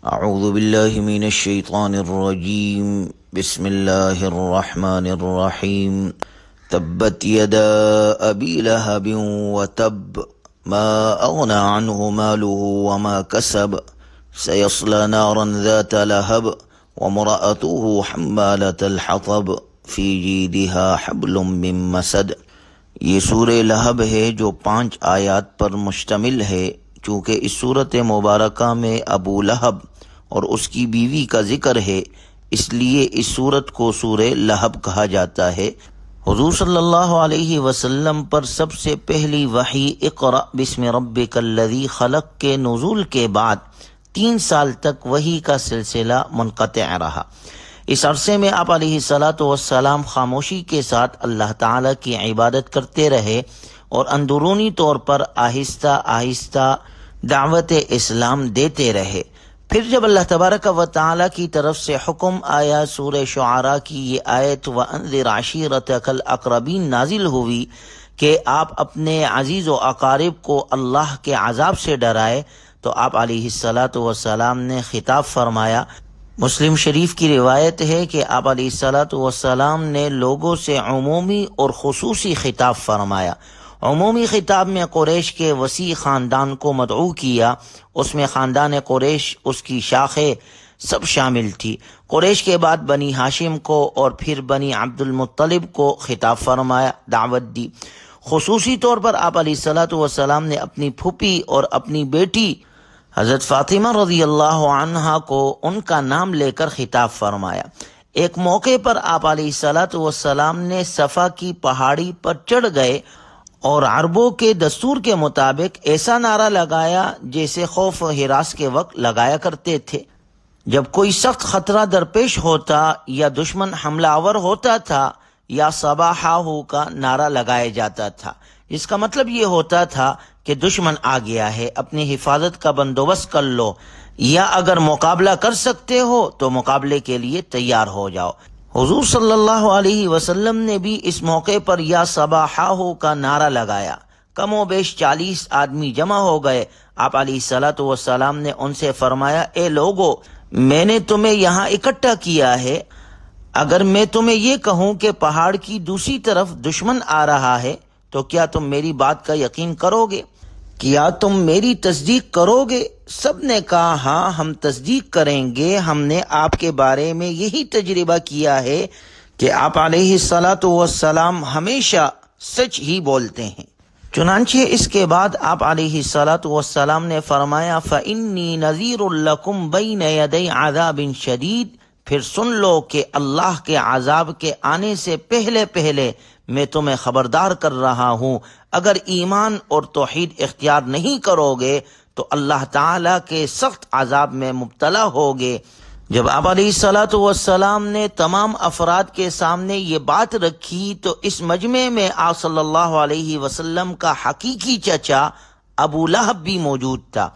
اعوذ باللہ من الشیطان الرجیم بسم اللہ الرحمن الرحیم تبت یدا ابی لہب وتب ما اغنى عنه ماله وما كسب سيصلى نارا ذات لهب وامرأته حمالة الحطب في جيدها حبل من مسد۔ یہ سورہ لہب ہے جو 5 آیات پر مشتمل ہے۔ چونکہ اس صورت مبارکہ میں ابو لہب اور اس کی بیوی کا ذکر ہے، اس لیے اس صورت کو سورہ لہب کہا جاتا ہے۔ حضور صلی اللہ علیہ وسلم پر سب سے پہلی وحی اقرأ بسم ربک الذی خلق کے نزول کے بعد 3 سال تک وحی کا سلسلہ منقطع رہا۔ اس عرصے میں آپ علیہ السلام خاموشی کے ساتھ اللہ تعالیٰ کی عبادت کرتے رہے اور اندرونی طور پر آہستہ آہستہ دعوت اسلام دیتے رہے۔ پھر جب اللہ تبارک و تعالیٰ کی طرف سے حکم آیا، سورہ شعراء کی یہ آیت وَأَنذِرْ عَشِيرَتَكَ الْأَقْرَبِينَ نازل ہوئی کہ آپ اپنے عزیز و اقارب کو اللہ کے عذاب سے ڈرائے، تو آپ علیہ السلام نے خطاب فرمایا۔ مسلم شریف کی روایت ہے کہ آپ علیہ السلام نے لوگوں سے عمومی اور خصوصی خطاب فرمایا۔ عمومی خطاب میں قریش کے وسیع خاندان کو مدعو کیا، اس میں خاندان قریش، اس کی شاخیں سب شامل تھی۔ قریش کے بعد بنی ہاشم کو اور پھر بنی عبد المطلب کو خطاب فرمایا، دعوت دی۔ خصوصی طور پر آپ علیہ السلام نے اپنی پھوپھی اور اپنی بیٹی حضرت فاطمہ رضی اللہ عنہا کو ان کا نام لے کر خطاب فرمایا۔ ایک موقع پر آپ علیہ السلام نے صفا کی پہاڑی پر چڑھ گئے اور عربوں کے دستور کے مطابق ایسا نعرہ لگایا جیسے خوف و ہراس کے وقت لگایا کرتے تھے۔ جب کوئی سخت خطرہ درپیش ہوتا یا دشمن حملہ آور ہوتا تھا، یا صباحہ کا نعرہ لگایا جاتا تھا، جس کا مطلب یہ ہوتا تھا کہ دشمن آ گیا ہے، اپنی حفاظت کا بندوبست کر لو، یا اگر مقابلہ کر سکتے ہو تو مقابلے کے لیے تیار ہو جاؤ۔ حضور صلی اللہ علیہ وسلم نے بھی اس موقع پر یا صباحہ کا نعرہ لگایا۔ کم و بیش 40 آدمی جمع ہو گئے۔ آپ علیہ السلام نے ان سے فرمایا، اے لوگو، میں نے تمہیں یہاں اکٹھا کیا ہے، اگر میں تمہیں یہ کہوں کہ پہاڑ کی دوسری طرف دشمن آ رہا ہے تو کیا تم میری بات کا یقین کرو گے؟ کیا تم میری تصدیق کرو گے؟ سب نے کہا ہاں، ہم تصدیق کریں گے، ہم نے آپ کے بارے میں یہی تجربہ کیا ہے کہ آپ علیہ السلام ہمیشہ سچ ہی بولتے ہیں۔ چنانچہ اس کے بعد آپ علیہ السلام نے فرمایا، فَإِنِّي نَذِيرٌ لَكُمْ بَيْنَ يَدَيْ عَذَابٍ شَدِيدٍ، پھر سن لو کہ اللہ کے عذاب کے آنے سے پہلے پہلے میں تمہیں خبردار کر رہا ہوں۔ اگر ایمان اور توحید اختیار نہیں کرو گے تو اللہ تعالیٰ کے سخت عذاب میں مبتلا ہوگے۔ جب آپ علیہ السلام نے تمام افراد کے سامنے یہ بات رکھی تو اس مجمع میں آپ صلی اللہ علیہ وسلم کا حقیقی چچا ابو لہب بھی موجود تھا۔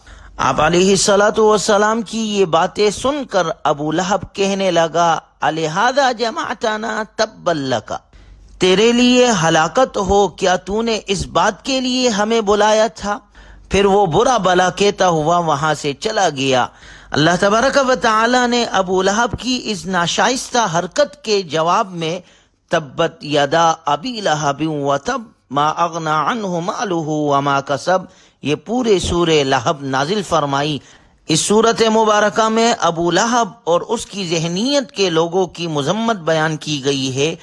آپ علیہ السلام کی یہ باتیں سن کر ابو لہب کہنے لگا، الہذا جمعتنا تبا لک، تیرے لیے ہلاکت ہو، کیا تو نے اس بات کے لیے ہمیں بلایا تھا؟ پھر وہ برا بلا کہتا ہوا وہاں سے چلا گیا۔ اللہ تبارک و تعالی نے ابو لہب کی اس ناشائستہ حرکت کے جواب میں تبت یدا ابی لہب وتب ما اغنى عنہ مالہ وما کسب، یہ پورے سورہ لہب نازل فرمائی۔ اس صورت مبارکہ میں ابو لہب اور اس کی ذہنیت کے لوگوں کی مذمت بیان کی گئی ہے،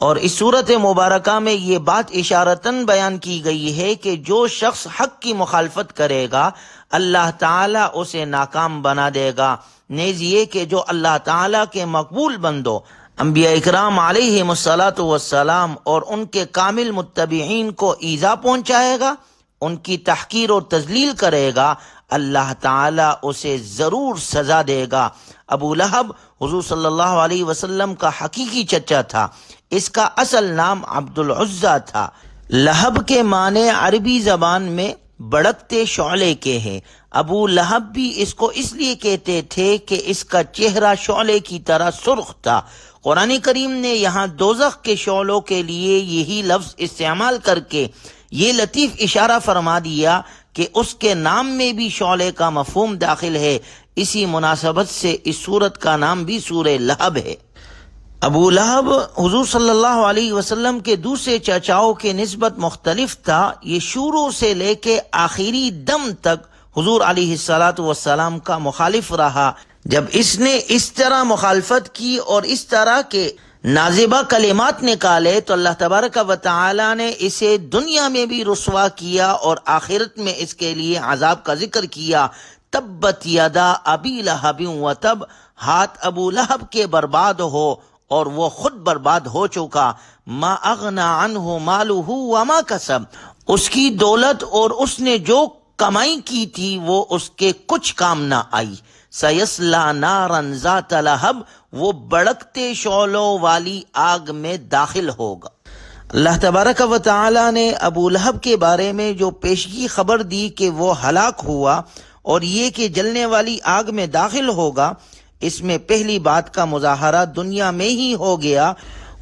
اور اس صورت مبارکہ میں یہ بات اشارتاً بیان کی گئی ہے کہ جو شخص حق کی مخالفت کرے گا اللہ تعالیٰ اسے ناکام بنا دے گا۔ نیز یہ کہ جو اللہ تعالیٰ کے مقبول بندوں انبیاء اکرام علیہم السلام اور ان کے کامل متبعین کو ایذا پہنچائے گا، ان کی تحقیر و تذلیل کرے گا، اللہ تعالیٰ اسے ضرور سزا دے گا۔ ابو لہب حضور صلی اللہ علیہ وسلم کا حقیقی چچا تھا۔ اس کا اصل نام عبد العزیٰ تھا۔ لہب کے معنی عربی زبان میں بڑکتے شعلے کے ہیں۔ ابو لہب بھی اس کو اس لیے کہتے تھے کہ اس کا چہرہ شعلے کی طرح سرخ تھا۔ قرآن کریم نے یہاں دوزخ کے شعلوں کے لیے یہی لفظ استعمال کر کے یہ لطیف اشارہ فرما دیا کہ اس کے نام میں بھی شعلے کا مفہوم داخل ہے، اسی مناسبت سے اس سورت کا نام بھی سورہ لہب ہے۔ ابو لہب حضور صلی اللہ علیہ وسلم کے دوسرے چچاؤں کے نسبت مختلف تھا۔ یہ شروع سے لے کے آخری دم تک حضور علیہ السلام کا مخالف رہا۔ جب اس نے اس طرح مخالفت کی اور اس طرح کے نازیبہ کلمات نکالے تو اللہ تبارک و تعالی نے اسے دنیا میں بھی رسوا کیا اور آخرت میں اس کے لیے عذاب کا ذکر کیا۔ تبت یدا ابی لہب و تب، ہاتھ ابو لہب کے برباد ہو اور وہ خود برباد ہو چکا۔ ما اغنا عنہ مالہ وما کسب، اس کی دولت اور اس نے جو کمائی کی تھی وہ اس کے کچھ کام نہ آئی۔ سیصلی نارا ذات لہب، وہ بڑکتے شعلوں والی آگ میں داخل ہوگا۔ اللہ تبارک و تعالی نے ابو لہب کے بارے میں جو پیشگی خبر دی کہ وہ ہلاک ہوا اور یہ کہ جلنے والی آگ میں داخل ہوگا، اس میں پہلی بات کا مظاہرہ دنیا میں ہی ہو گیا۔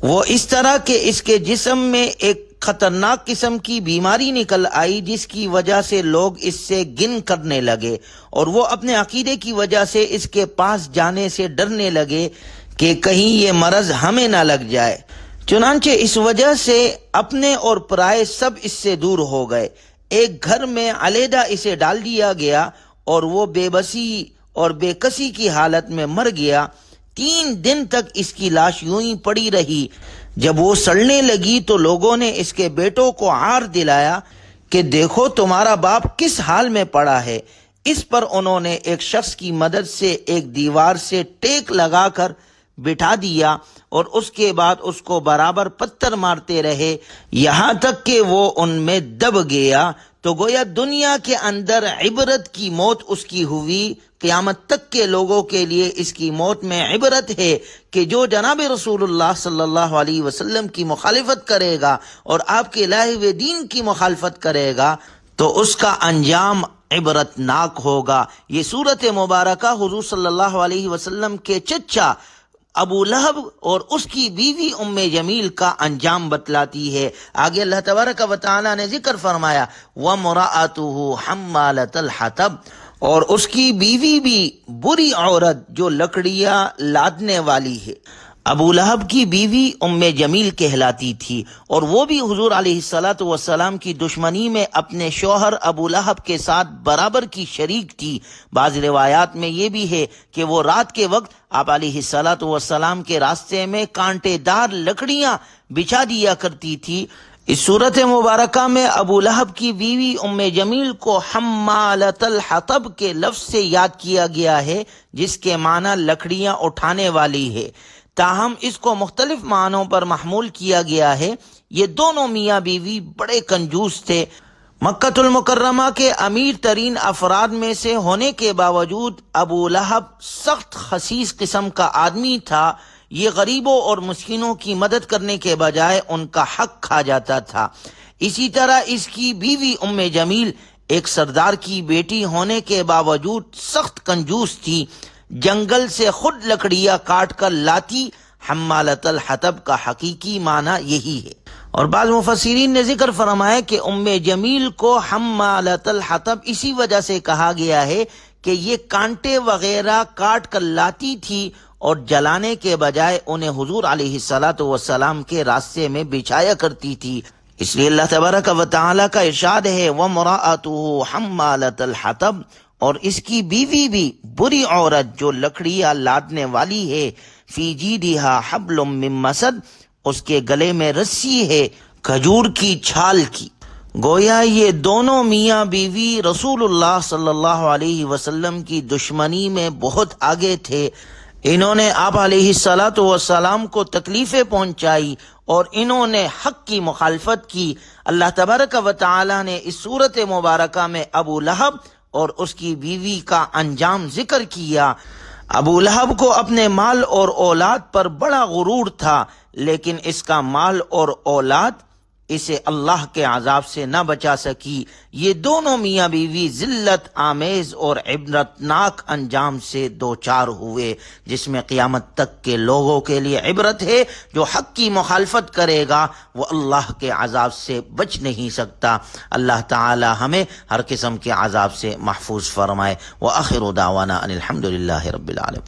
وہ اس طرح کہ اس کے جسم میں ایک خطرناک قسم کی بیماری نکل آئی جس کی وجہ سے لوگ اس سے گن کرنے لگے، اور وہ اپنے عقیدے کی وجہ سے اس کے پاس جانے سے ڈرنے لگے کہ کہیں یہ مرض ہمیں نہ لگ جائے۔ چنانچہ اس وجہ سے اپنے اور پرائے سب اس سے دور ہو گئے۔ ایک گھر میں علیحدہ اسے ڈال دیا گیا اور وہ بے بسی اور بے کسی کی حالت میں مر گیا۔ 3 دن تک اس کی لاش یوں ہی پڑی رہی۔ جب وہ سڑنے لگی تو لوگوں نے اس کے بیٹوں کو عار دلایا کہ دیکھو تمہارا باپ کس حال میں پڑا ہے۔ اس پر انہوں نے ایک شخص کی مدد سے ایک دیوار سے ٹیک لگا کر بٹھا دیا اور اس کے بعد اس کو برابر پتھر مارتے رہے یہاں تک کہ وہ ان میں دب گیا۔ تو گویا دنیا کے اندر عبرت کی موت اس کی ہوئی، قیامت تک کے لوگوں کے لیے اس کی موت میں عبرت ہے کہ جو جناب رسول اللہ صلی اللہ علیہ وسلم کی مخالفت کرے گا اور آپ کے لائے ہوئے دین کی مخالفت کرے گا تو اس کا انجام عبرت ناک ہوگا۔ یہ سورت مبارکہ حضور صلی اللہ علیہ وسلم کے چچا ابو لہب اور اس کی بیوی ام جمیل کا انجام بتلاتی ہے۔ آگے اللہ تبارک و تعالی نے ذکر فرمایا وَامْرَأَتُهُ حَمَّالَةَ الْحَطَبِ، اور اس کی بیوی بھی بری عورت جو لکڑیاں لادنے والی ہے۔ ابو لہب کی بیوی ام جمیل کہلاتی تھی اور وہ بھی حضور علیہ السلام کی دشمنی میں اپنے شوہر ابو لہب کے ساتھ برابر کی شریک تھی۔ بعض روایات میں یہ بھی ہے کہ وہ رات کے وقت آپ علیہ السلام کے راستے میں کانٹے دار لکڑیاں بچھا دیا کرتی تھی۔ اس صورت مبارکہ میں ابو لہب کی بیوی ام جمیل کو حمالۃ الحطب کے لفظ سے یاد کیا گیا ہے جس کے معنی لکڑیاں اٹھانے والی ہے، تاہم اس کو مختلف معنوں پر محمول کیا گیا ہے۔ یہ دونوں میاں بیوی بڑے کنجوس تھے۔ مکہ المکرمہ کے امیر ترین افراد میں سے ہونے کے باوجود ابو لہب سخت خسیس قسم کا آدمی تھا۔ یہ غریبوں اور مسکینوں کی مدد کرنے کے بجائے ان کا حق کھا جاتا تھا۔ اسی طرح اس کی بیوی ام جمیل ایک سردار کی بیٹی ہونے کے باوجود سخت کنجوس تھی، جنگل سے خود لکڑیاں کاٹ کر لاتی۔ حمالۃ الحطب کا حقیقی معنی یہی ہے، اور بعض مفسرین نے ذکر فرمایا کہ ام جمیل کو حمالۃ الحطب اسی وجہ سے کہا گیا ہے کہ یہ کانٹے وغیرہ کاٹ کر لاتی تھی اور جلانے کے بجائے انہیں حضور علیہ السلام کے راستے میں بچھایا کرتی تھی۔ اس لیے اللہ تبارک و تعالی کا ارشاد ہے وَامْرَأَتُهُ حَمَّالَةَ الْحَطَبِ، اور اس کی بیوی بھی بری عورت جو لکڑیاں لادنے والی ہے، فی جیدہا حبل من مسد، اس کے گلے میں رسی ہے کھجور کی چھال کی۔ گویا یہ دونوں میاں بیوی رسول اللہ صلی اللہ علیہ وسلم کی دشمنی میں بہت آگے تھے۔ انہوں نے آپ علیہ السلام کو تکلیفیں پہنچائی اور انہوں نے حق کی مخالفت کی۔ اللہ تبارک و تعالی نے اس صورت مبارکہ میں ابو لہب اور اس کی بیوی کا انجام ذکر کیا۔ ابو لہب کو اپنے مال اور اولاد پر بڑا غرور تھا، لیکن اس کا مال اور اولاد اسے اللہ کے عذاب سے نہ بچا سکی۔ یہ دونوں میاں بیوی ذلت آمیز اور عبرتناک انجام سے دوچار ہوئے، جس میں قیامت تک کے لوگوں کے لیے عبرت ہے۔ جو حق کی مخالفت کرے گا وہ اللہ کے عذاب سے بچ نہیں سکتا۔ اللہ تعالی ہمیں ہر قسم کے عذاب سے محفوظ فرمائے۔ وآخر دعوانا ان الحمد للہ رب العالمین۔